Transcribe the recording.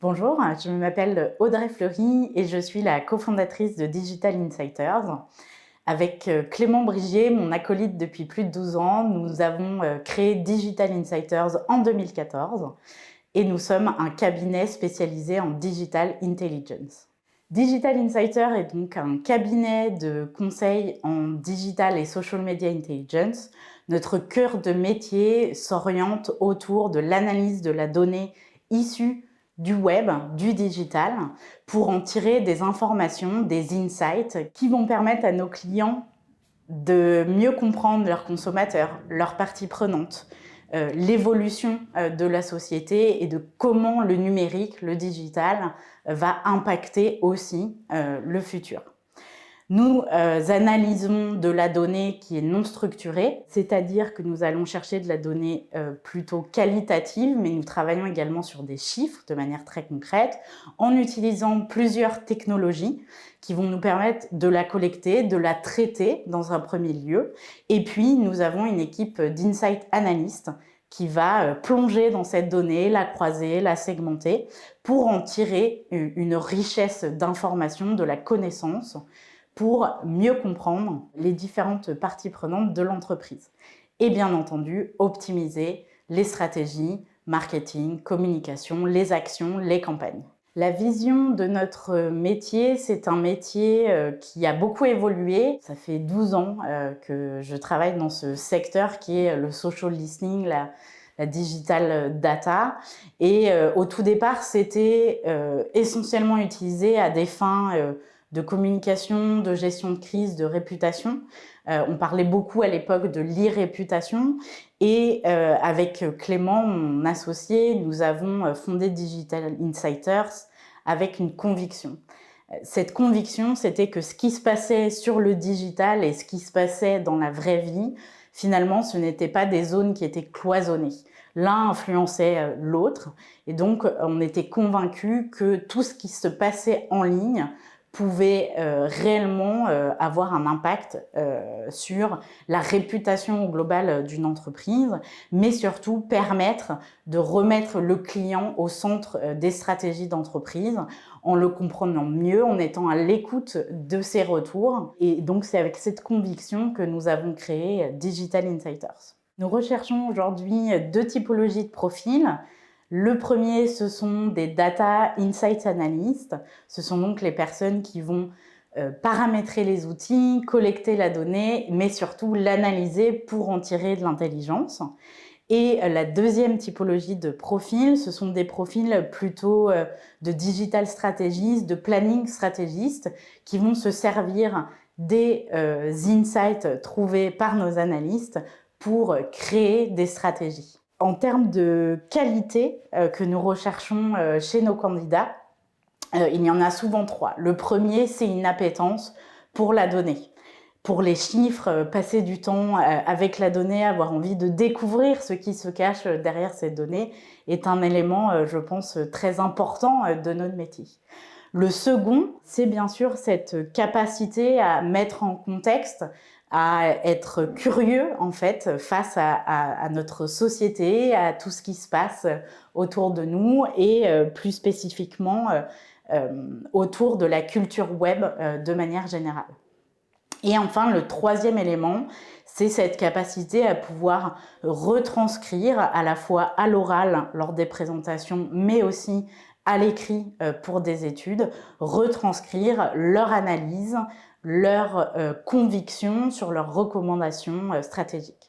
Bonjour, je m'appelle Audrey Fleury et je suis la cofondatrice de Digital Insiders. Avec Clément Brigier, mon acolyte depuis plus de 12 ans, nous avons créé Digital Insiders en 2014 et nous sommes un cabinet spécialisé en Digital Intelligence. Digital Insider est donc un cabinet de conseil en Digital et Social Media Intelligence. Notre cœur de métier s'oriente autour de l'analyse de la donnée issue du web, du digital, pour en tirer des informations, des insights qui vont permettre à nos clients de mieux comprendre leurs consommateurs, leurs parties prenantes, l'évolution de la société et de comment le numérique, le digital, va impacter aussi le futur. Nous analysons de la donnée qui est non structurée, c'est-à-dire que nous allons chercher de la donnée plutôt qualitative, mais nous travaillons également sur des chiffres de manière très concrète, en utilisant plusieurs technologies qui vont nous permettre de la collecter, de la traiter dans un premier lieu. Et puis, nous avons une équipe d'insight analystes qui va plonger dans cette donnée, la croiser, la segmenter, pour en tirer une richesse d'informations, de la connaissance, pour mieux comprendre les différentes parties prenantes de l'entreprise. Et bien entendu, optimiser les stratégies, marketing, communication, les actions, les campagnes. La vision de notre métier, c'est un métier qui a beaucoup évolué. Ça fait 12 ans que je travaille dans ce secteur qui est le social listening, la digital data. Et au tout départ, c'était essentiellement utilisé à des fins de communication, de gestion de crise, de réputation. On parlait beaucoup à l'époque de l'e-réputation et avec Clément, mon associé, nous avons fondé Digital Insiders avec une conviction. Cette conviction, c'était que ce qui se passait sur le digital et ce qui se passait dans la vraie vie, finalement, ce n'étaient pas des zones qui étaient cloisonnées. L'un influençait l'autre et donc on était convaincus que tout ce qui se passait en ligne pouvait réellement avoir un impact sur la réputation globale d'une entreprise, mais surtout permettre de remettre le client au centre des stratégies d'entreprise, en le comprenant mieux, en étant à l'écoute de ses retours. Et donc c'est avec cette conviction que nous avons créé Digital Insiders. Nous recherchons aujourd'hui deux typologies de profils. Le premier, ce sont des Data Insights Analysts. Ce sont donc les personnes qui vont paramétrer les outils, collecter la donnée, mais surtout l'analyser pour en tirer de l'intelligence. Et la deuxième typologie de profil, ce sont des profils plutôt de digital stratégistes, de planning stratégistes, qui vont se servir des insights trouvés par nos analystes pour créer des stratégies. En termes de qualité que nous recherchons chez nos candidats, il y en a souvent trois. Le premier, c'est une appétence pour la donnée, pour les chiffres, passer du temps avec la donnée, avoir envie de découvrir ce qui se cache derrière ces données est un élément, je pense, très important de notre métier. Le second, c'est bien sûr cette capacité à mettre en contexte, à être curieux en fait face à notre société, à tout ce qui se passe autour de nous et plus spécifiquement autour de la culture web de manière générale. Et enfin, le troisième élément, c'est cette capacité à pouvoir retranscrire à la fois à l'oral lors des présentations, mais aussi à l'écrit pour des études, retranscrire leur analyse, leurs convictions sur leurs recommandations stratégiques.